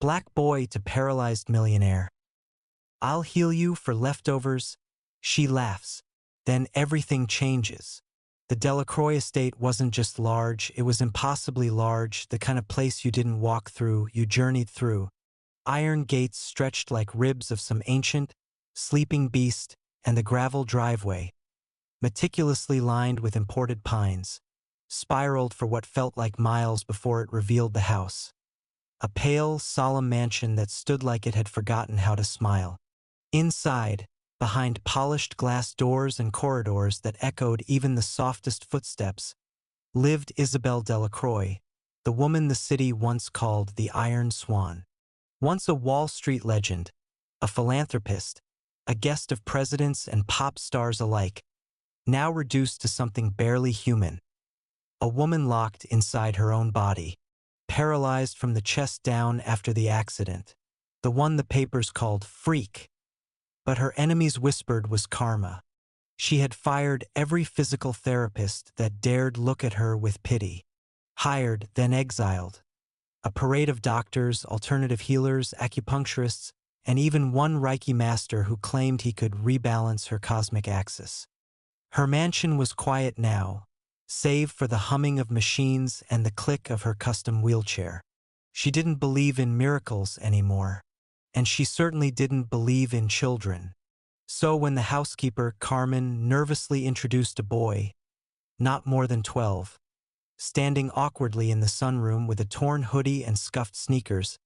Black boy to paralyzed millionaire. I'll heal you for leftovers. She laughs. Then everything changes. The Delacroix estate wasn't just large, it was impossibly large, the kind of place you didn't walk through, you journeyed through. Iron gates stretched like ribs of some ancient, sleeping beast, and the gravel driveway, meticulously lined with imported pines, spiraled for what felt like miles before it revealed the house. A pale, solemn mansion that stood like it had forgotten how to smile. Inside, behind polished glass doors and corridors that echoed even the softest footsteps, lived Isabelle Delacroix, the woman the city once called the Iron Swan. Once a Wall Street legend, a philanthropist, a guest of presidents and pop stars alike, now reduced to something barely human. A woman locked inside her own body, paralyzed from the chest down after the accident. The one the papers called freak. But her enemies whispered was karma. She had fired every physical therapist that dared look at her with pity. Hired, then exiled. A parade of doctors, alternative healers, acupuncturists, and even one Reiki master who claimed he could rebalance her cosmic axis. Her mansion was quiet now, save for the humming of machines and the click of her custom wheelchair. She didn't believe in miracles anymore, and she certainly didn't believe in children. So when the housekeeper, Carmen, nervously introduced a boy, not more than 12, standing awkwardly in the sunroom with a torn hoodie and scuffed sneakers,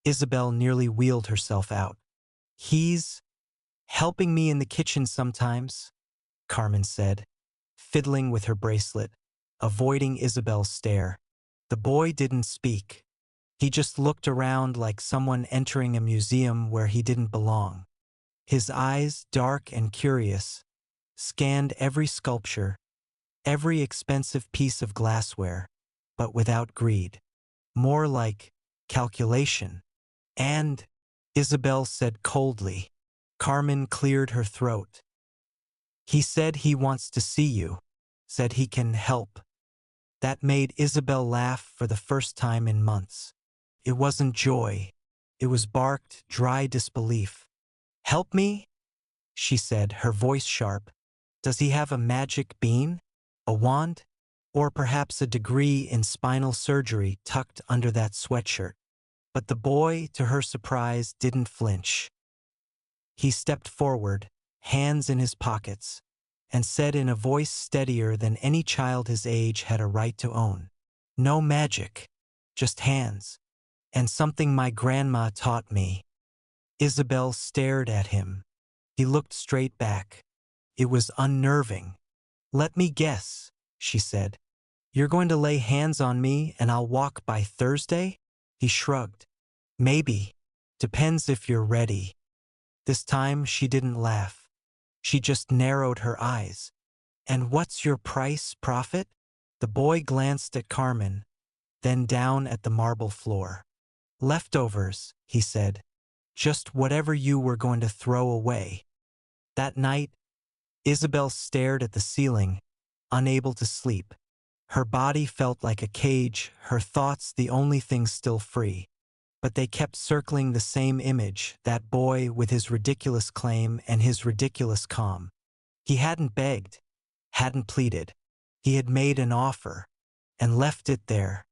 Isabelle nearly wheeled herself out. "He's helping me in the kitchen sometimes," Carmen said, fiddling with her bracelet, avoiding Isabel's stare. The boy didn't speak. He just looked around like someone entering a museum where he didn't belong. His eyes, dark and curious, scanned every sculpture, every expensive piece of glassware, but without greed. More like calculation. "And," Isabelle said coldly. Carmen cleared her throat. "He said he wants to see you, said he can help." That made Isabelle laugh for the first time in months. It wasn't joy. It was barked, dry disbelief. "Help me?" she said, her voice sharp. "Does he have a magic bean? A wand? Or perhaps a degree in spinal surgery tucked under that sweatshirt?" But the boy, to her surprise, didn't flinch. He stepped forward, hands in his pockets, and said in a voice steadier than any child his age had a right to own, "No magic, just hands, and something my grandma taught me." Isabelle stared at him. He looked straight back. It was unnerving. "Let me guess," she said. "You're going to lay hands on me and I'll walk by Thursday?" He shrugged. "Maybe. Depends if you're ready." This time she didn't laugh. She just narrowed her eyes. "And what's your price, Prophet?" The boy glanced at Carmen, then down at the marble floor. "Leftovers," he said. "Just whatever you were going to throw away." That night, Isabelle stared at the ceiling, unable to sleep. Her body felt like a cage, her thoughts the only things still free. But they kept circling the same image, that boy with his ridiculous claim and his ridiculous calm. He hadn't begged, hadn't pleaded. He had made an offer, and left it there.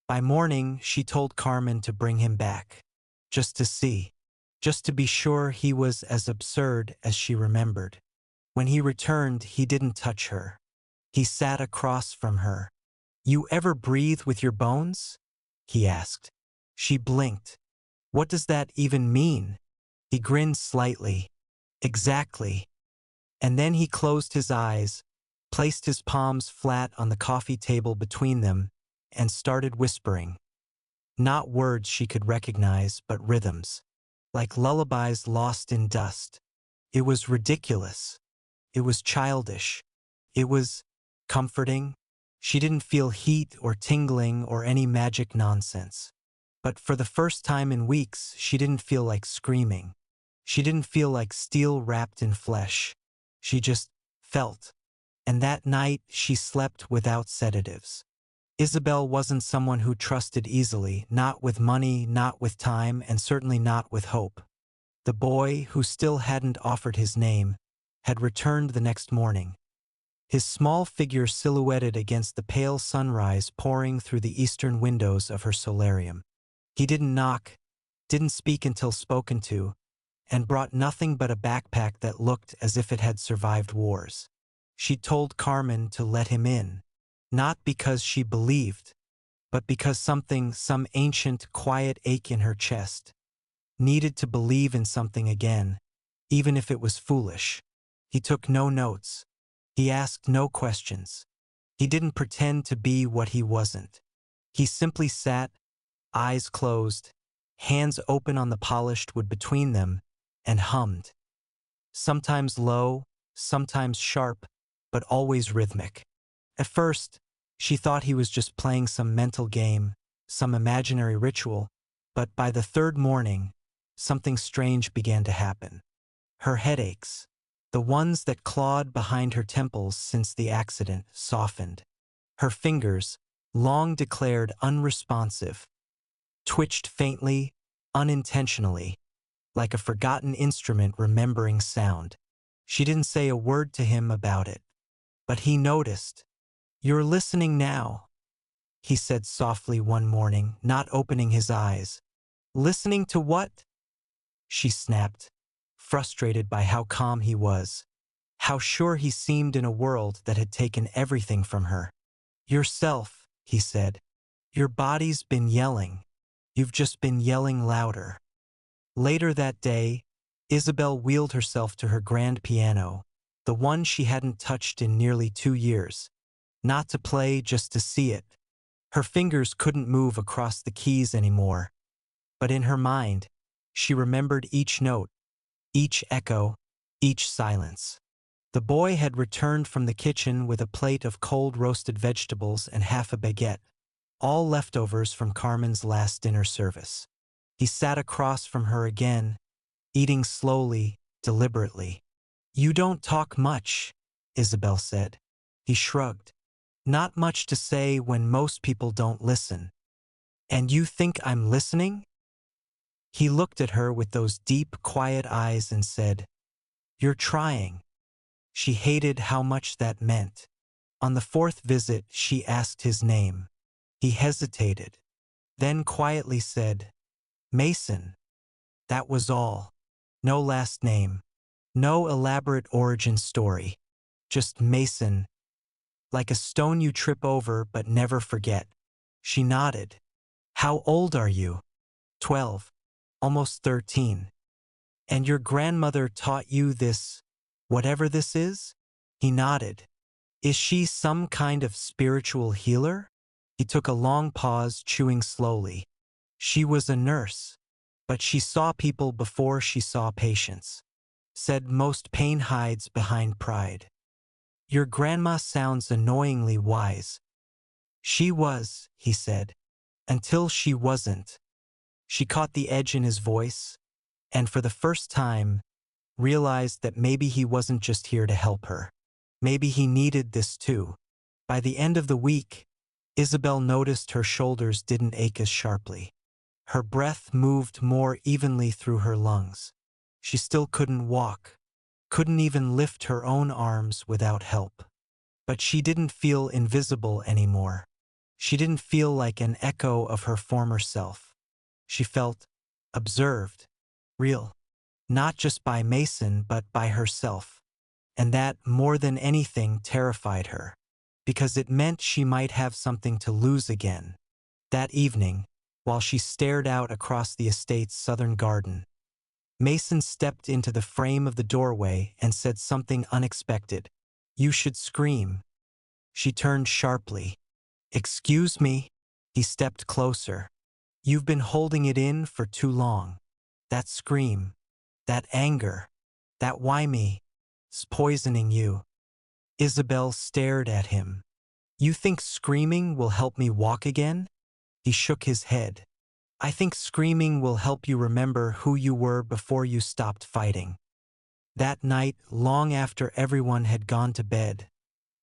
By morning, she told Carmen to bring him back, just to see, just to be sure he was as absurd as she remembered. When he returned, he didn't touch her. He sat across from her. "You ever breathe with your bones?" he asked. She blinked. "What does that even mean?" He grinned slightly. "Exactly." And then he closed his eyes, placed his palms flat on the coffee table between them, and started whispering. Not words she could recognize, but rhythms, like lullabies lost in dust. It was ridiculous. It was childish. It was comforting. She didn't feel heat or tingling or any magic nonsense. But for the first time in weeks, she didn't feel like screaming. She didn't feel like steel wrapped in flesh. She just felt. And that night, she slept without sedatives. Isabel wasn't someone who trusted easily, not with money, not with time, and certainly not with hope. The boy, who still hadn't offered his name, had returned the next morning, his small figure silhouetted against the pale sunrise pouring through the eastern windows of her solarium. He didn't knock, didn't speak until spoken to, and brought nothing but a backpack that looked as if it had survived wars. She'd told Carmen to let him in, not because she believed, but because some ancient, quiet ache in her chest, needed to believe in something again, even if it was foolish. He took no notes. He asked no questions. He didn't pretend to be what he wasn't. He simply sat, eyes closed, hands open on the polished wood between them, and hummed. Sometimes low, sometimes sharp, but always rhythmic. At first, she thought he was just playing some mental game, some imaginary ritual, but by the third morning, something strange began to happen. Her headaches, the ones that clawed behind her temples since the accident, softened. Her fingers, long declared unresponsive, twitched faintly, unintentionally, like a forgotten instrument remembering sound. She didn't say a word to him about it, but he noticed. "You're listening now," he said softly one morning, not opening his eyes. "Listening to what?" she snapped, frustrated by how calm he was, how sure he seemed in a world that had taken everything from her. "Yourself," he said. "Your body's been yelling. You've just been yelling louder." Later that day, Isabel wheeled herself to her grand piano, the one she hadn't touched in nearly 2 years. Not to play, just to see it. Her fingers couldn't move across the keys anymore, but in her mind, she remembered each note, each echo, each silence. The boy had returned from the kitchen with a plate of cold roasted vegetables and half a baguette, all leftovers from Carmen's last dinner service. He sat across from her again, eating slowly, deliberately. "You don't talk much," Isabel said. He shrugged. "Not much to say when most people don't listen." "And you think I'm listening?" He looked at her with those deep, quiet eyes and said, "You're trying." She hated how much that meant. On the fourth visit, she asked his name. He hesitated, then quietly said, "Mason." That was all. No last name. No elaborate origin story. Just Mason, like a stone you trip over but never forget. She nodded. "How old are you?" 12. Almost 13. "And your grandmother taught you this, whatever this is?" He nodded. "Is she some kind of spiritual healer?" He took a long pause, chewing slowly. "She was a nurse, but she saw people before she saw patients. Said most pain hides behind pride." "Your grandma sounds annoyingly wise." "She was," he said, "until she wasn't." She caught the edge in his voice, and for the first time, realized that maybe he wasn't just here to help her. Maybe he needed this too. By the end of the week, Isabel noticed her shoulders didn't ache as sharply. Her breath moved more evenly through her lungs. She still couldn't walk, couldn't even lift her own arms without help. But she didn't feel invisible anymore. She didn't feel like an echo of her former self. She felt observed, real, not just by Mason but by herself. And that, more than anything, terrified her, because it meant she might have something to lose again. That evening, while she stared out across the estate's southern garden, Mason stepped into the frame of the doorway and said something unexpected. "You should scream." She turned sharply. "Excuse me?" He stepped closer. "You've been holding it in for too long. That scream, that anger, that why me, is poisoning you." Isabel stared at him. "You think screaming will help me walk again?" He shook his head. "I think screaming will help you remember who you were before you stopped fighting." That night, long after everyone had gone to bed,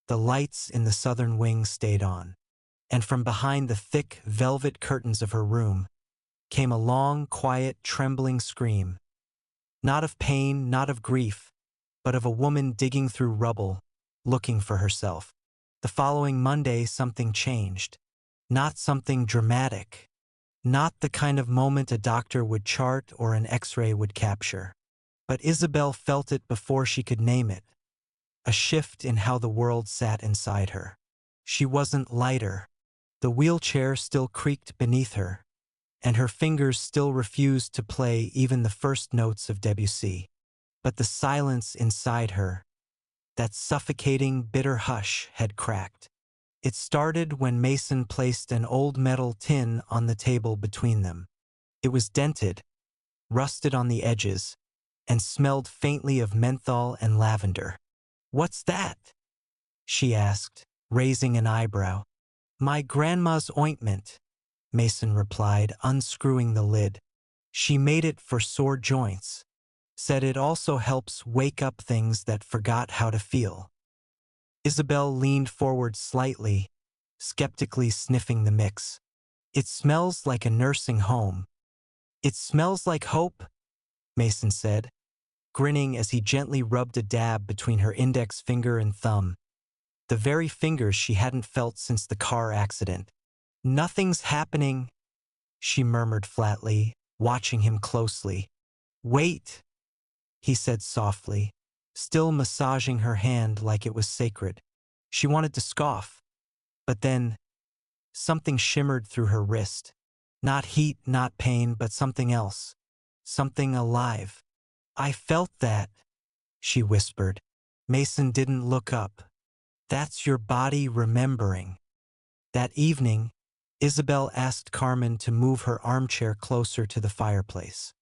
the lights in the southern wing stayed on. and from behind the thick velvet curtains of her room came a long, quiet, trembling scream. Not of pain, not of grief, but of a woman digging through rubble, looking for herself. The following Monday, something changed. Not something dramatic. Not the kind of moment a doctor would chart or an X-ray would capture. But Isabel felt it before she could name it. A shift in how the world sat inside her. She wasn't lighter. The wheelchair still creaked beneath her, and her fingers still refused to play even the first notes of Debussy. But the silence inside her, that suffocating, bitter hush, had cracked. It started when Mason placed an old metal tin on the table between them. It was dented, rusted on the edges, and smelled faintly of menthol and lavender. "What's that?" she asked, raising an eyebrow. "My grandma's ointment," Mason replied, unscrewing the lid. "She made it for sore joints. Said it also helps wake up things that forgot how to feel." Isabel leaned forward slightly, skeptically sniffing the mix. "It smells like a nursing home." "It smells like hope," Mason said, grinning as he gently rubbed a dab between her index finger and thumb. The very fingers she hadn't felt since the car accident. "Nothing's happening," she murmured flatly, watching him closely. "Wait," he said softly, still massaging her hand like it was sacred. She wanted to scoff, but then something shimmered through her wrist. Not heat, not pain, but something else. Something alive. "I felt that," she whispered. Mason didn't look up. "That's your body remembering." That evening, Isabel asked Carmen to move her armchair closer to the fireplace.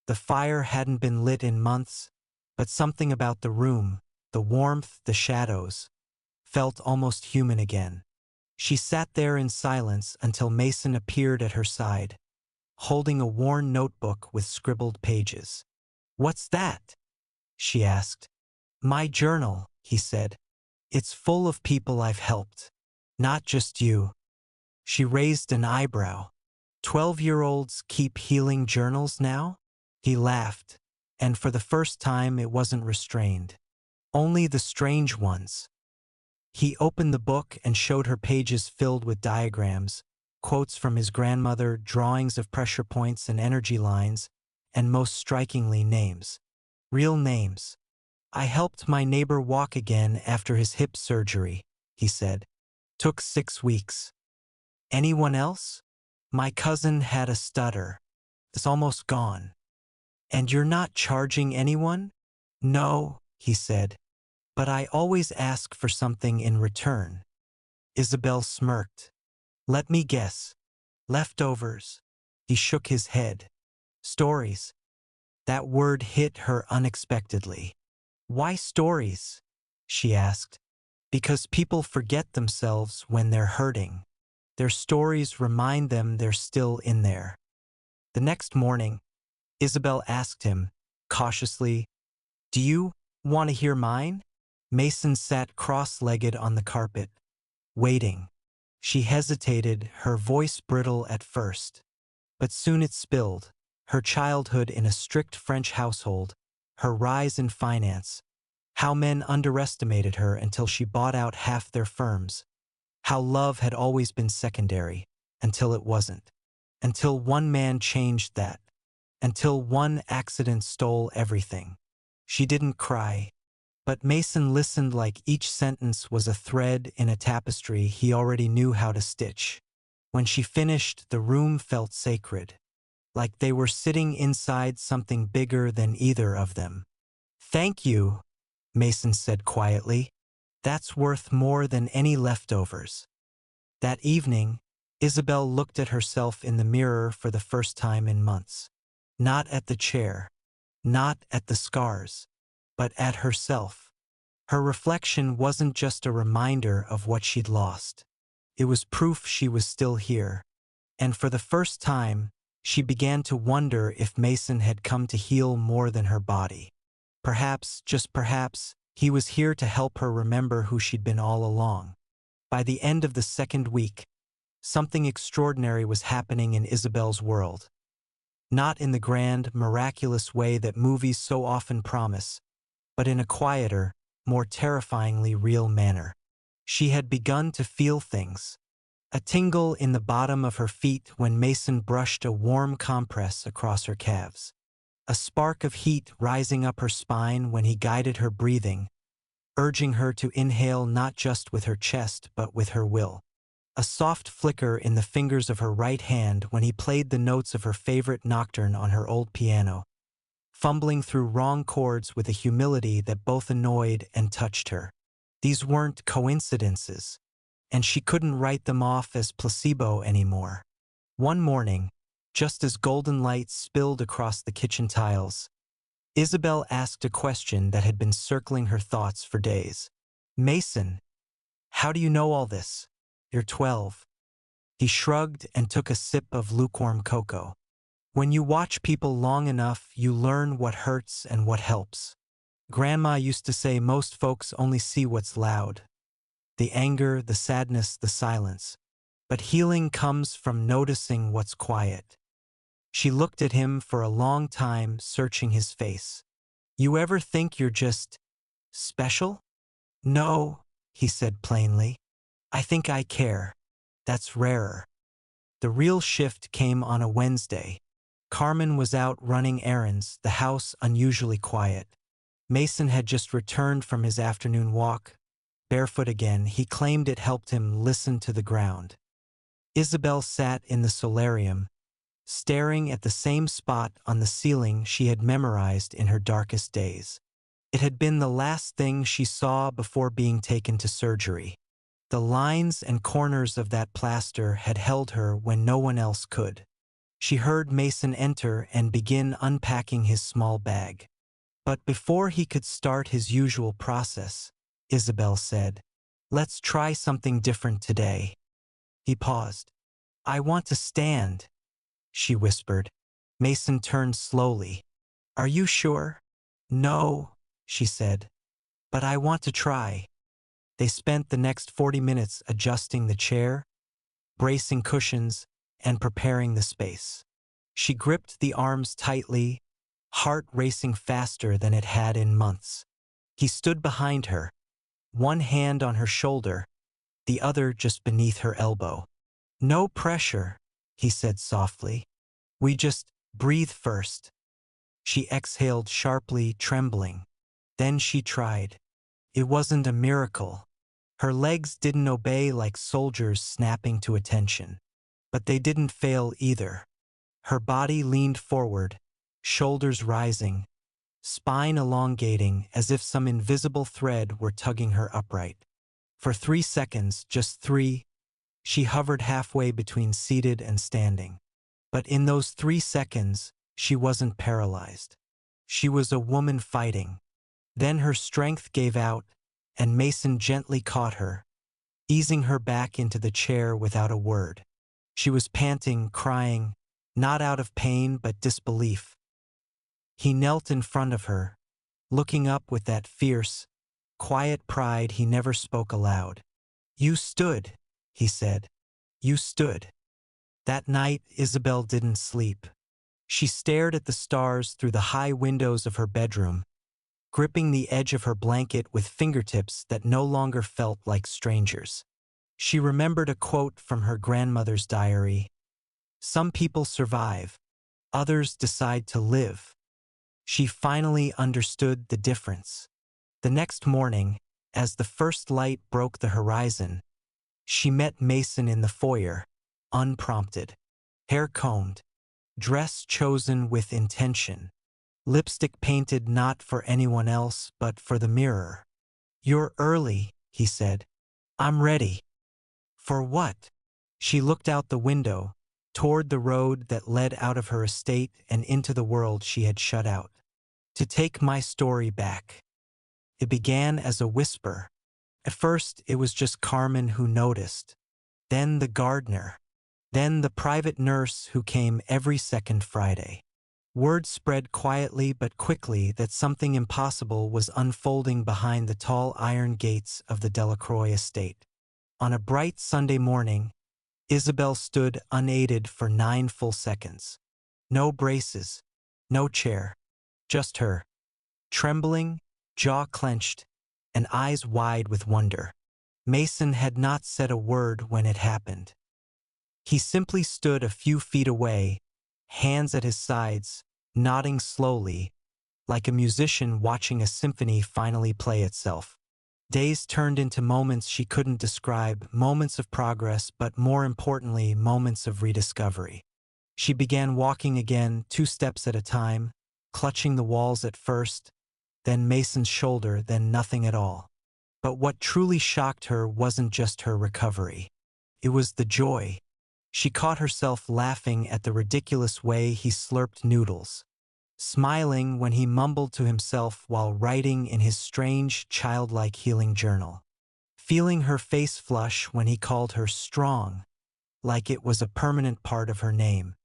The fire hadn't been lit in months, but something about the room, the warmth, the shadows, felt almost human again. She sat there in silence until Mason appeared at her side, holding a worn notebook with scribbled pages. "What's that?" she asked. "My journal," he said. "It's full of people I've helped. Not just you." She raised an eyebrow. 12-year-olds keep healing journals now? He laughed, and for the first time it wasn't restrained. "Only the strange ones." He opened the book and showed her pages filled with diagrams, quotes from his grandmother, drawings of pressure points and energy lines, and most strikingly names. Real names. "I helped my neighbor walk again after his hip surgery," he said. "Took 6 weeks." "Anyone else?" "My cousin had a stutter. It's almost gone." "And you're not charging anyone?" "No," he said, "but I always ask for something in return." Isabel smirked. "Let me guess. Leftovers." He shook his head. "Stories." That word hit her unexpectedly. "Why stories?" she asked. "Because people forget themselves when they're hurting. Their stories remind them they're still in there." The next morning, Isabel asked him, cautiously, "Do you want to hear mine?" Mason sat cross-legged on the carpet, waiting. She hesitated, her voice brittle at first. But soon it spilled. Her childhood in a strict French household, her rise in finance, how men underestimated her until she bought out half their firms, how love had always been secondary, until it wasn't, until one man changed that, until one accident stole everything. She didn't cry, but Mason listened like each sentence was a thread in a tapestry he already knew how to stitch. When she finished, the room felt sacred, like they were sitting inside something bigger than either of them. "Thank you," Mason said quietly. "That's worth more than any leftovers." That evening, Isabel looked at herself in the mirror for the first time in months. Not at the chair, not at the scars, but at herself. Her reflection wasn't just a reminder of what she'd lost. It was proof she was still here. And for the first time, she began to wonder if Mason had come to heal more than her body. Perhaps, just perhaps, he was here to help her remember who she'd been all along. By the end of the second week, Something extraordinary was happening in Isabel's world. Not in the grand, miraculous way that movies so often promise, but in a quieter, more terrifyingly real manner. She had begun to feel things. A tingle in the bottom of her feet when Mason brushed a warm compress across her calves. A spark of heat rising up her spine when he guided her breathing, urging her to inhale not just with her chest but with her will. A soft flicker in the fingers of her right hand when he played the notes of her favorite nocturne on her old piano, fumbling through wrong chords with a humility that both annoyed and touched her. These weren't coincidences, and she couldn't write them off as placebo anymore. One morning, just as golden light spilled across the kitchen tiles, Isabel asked a question that had been circling her thoughts for days. "Mason, how do you know all this? You're 12. He shrugged and took a sip of lukewarm cocoa. "When you watch people long enough, you learn what hurts and what helps. Grandma used to say most folks only see what's loud. The anger, the sadness, the silence. But healing comes from noticing what's quiet." She looked at him for a long time, searching his face. "You ever think you're just special?" "No," he said plainly. "I think I care. That's rarer." The real shift came on a Wednesday. Carmen was out running errands, the house unusually quiet. Mason had just returned from his afternoon walk. Barefoot again, he claimed it helped him listen to the ground. Isabel sat in the solarium, staring at the same spot on the ceiling she had memorized in her darkest days. It had been the last thing she saw before being taken to surgery. The lines and corners of that plaster had held her when no one else could. She heard Mason enter and begin unpacking his small bag. But before he could start his usual process, Isabel said, "Let's try something different today." He paused. "I want to stand," she whispered. Mason turned slowly. "Are you sure?" "No," she said, "but I want to try." They spent the next 40 minutes adjusting the chair, bracing cushions, and preparing the space. She gripped the arms tightly, heart racing faster than it had in months. He stood behind her, one hand on her shoulder, the other just beneath her elbow. "No pressure," he said softly. "We just breathe first." She exhaled sharply, trembling. Then she tried. It wasn't a miracle. Her legs didn't obey like soldiers snapping to attention. But they didn't fail either. Her body leaned forward, shoulders rising, spine elongating as if some invisible thread were tugging her upright. For 3 seconds, just 3, she hovered halfway between seated and standing. But in those 3 seconds, she wasn't paralyzed. She was a woman fighting. Then her strength gave out, and Mason gently caught her, easing her back into the chair without a word. She was panting, crying, not out of pain but disbelief. He knelt in front of her, looking up with that fierce, quiet pride he never spoke aloud. "You stood," he said. "You stood." That night, Isabel didn't sleep. She stared at the stars through the high windows of her bedroom, gripping the edge of her blanket with fingertips that no longer felt like strangers. She remembered a quote from her grandmother's diary. "Some people survive, others decide to live." She finally understood the difference. The next morning, as the first light broke the horizon, she met Mason in the foyer, unprompted. Hair combed, dress chosen with intention, lipstick painted not for anyone else but for the mirror. "You're early," he said. "I'm ready." "For what?" She looked out the window, toward the road that led out of her estate and into the world she had shut out. "To take my story back." It began as a whisper. At first, it was just Carmen who noticed. Then the gardener. Then the private nurse who came every second Friday. Word spread quietly but quickly that something impossible was unfolding behind the tall iron gates of the Delacroix estate. On a bright Sunday morning, Isabel stood unaided for 9 full seconds. No braces, no chair, just her, trembling, jaw clenched, and eyes wide with wonder. Mason had not said a word when it happened. He simply stood a few feet away, hands at his sides, nodding slowly, like a musician watching a symphony finally play itself. Days turned into moments she couldn't describe, moments of progress, but more importantly, moments of rediscovery. She began walking again, 2 steps at a time, clutching the walls at first, then Mason's shoulder, then nothing at all. But what truly shocked her wasn't just her recovery. It was the joy. She caught herself laughing at the ridiculous way he slurped noodles, smiling when he mumbled to himself while writing in his strange, childlike healing journal, feeling her face flush when he called her strong, like it was a permanent part of her name.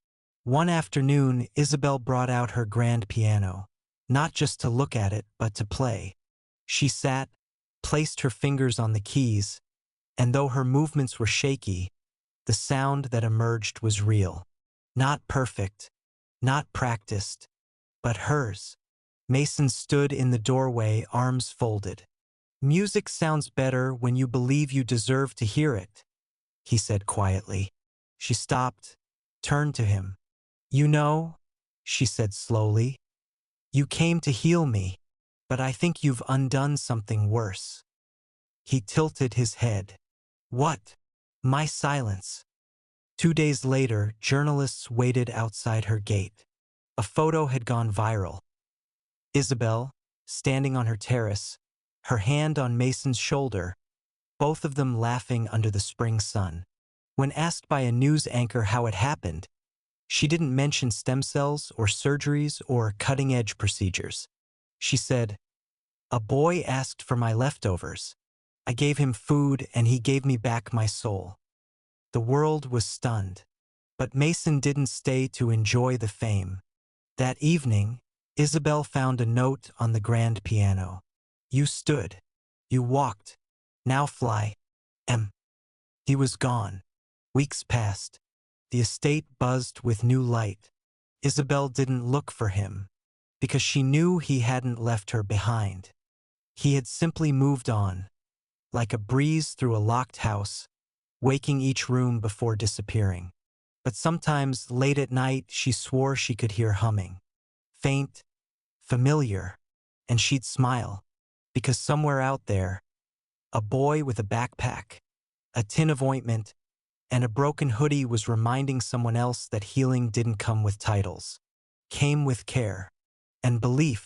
One afternoon, Isabel brought out her grand piano, not just to look at it, but to play. She sat, placed her fingers on the keys, and though her movements were shaky, the sound that emerged was real. Not perfect, not practiced, but hers. Mason stood in the doorway, arms folded. "Music sounds better when you believe you deserve to hear it," he said quietly. She stopped, turned to him. "You know," she said slowly, "you came to heal me, but I think you've undone something worse." He tilted his head. "What?" "My silence." 2 days later, journalists waited outside her gate. A photo had gone viral. Isabel, standing on her terrace, her hand on Mason's shoulder, both of them laughing under the spring sun. When asked by a news anchor how it happened, she didn't mention stem cells or surgeries or cutting-edge procedures. She said, "A boy asked for my leftovers. I gave him food and he gave me back my soul." The world was stunned. But Mason didn't stay to enjoy the fame. That evening, Isabel found a note on the grand piano. "You stood. You walked. Now fly. M." He was gone. Weeks passed. The estate buzzed with new light. Isabel didn't look for him, because she knew he hadn't left her behind. He had simply moved on, like a breeze through a locked house, waking each room before disappearing. But sometimes, late at night, she swore she could hear humming. Faint, familiar, and she'd smile, because somewhere out there, a boy with a backpack, a tin of ointment, and a broken hoodie was reminding someone else that healing didn't come with titles, came with care and belief.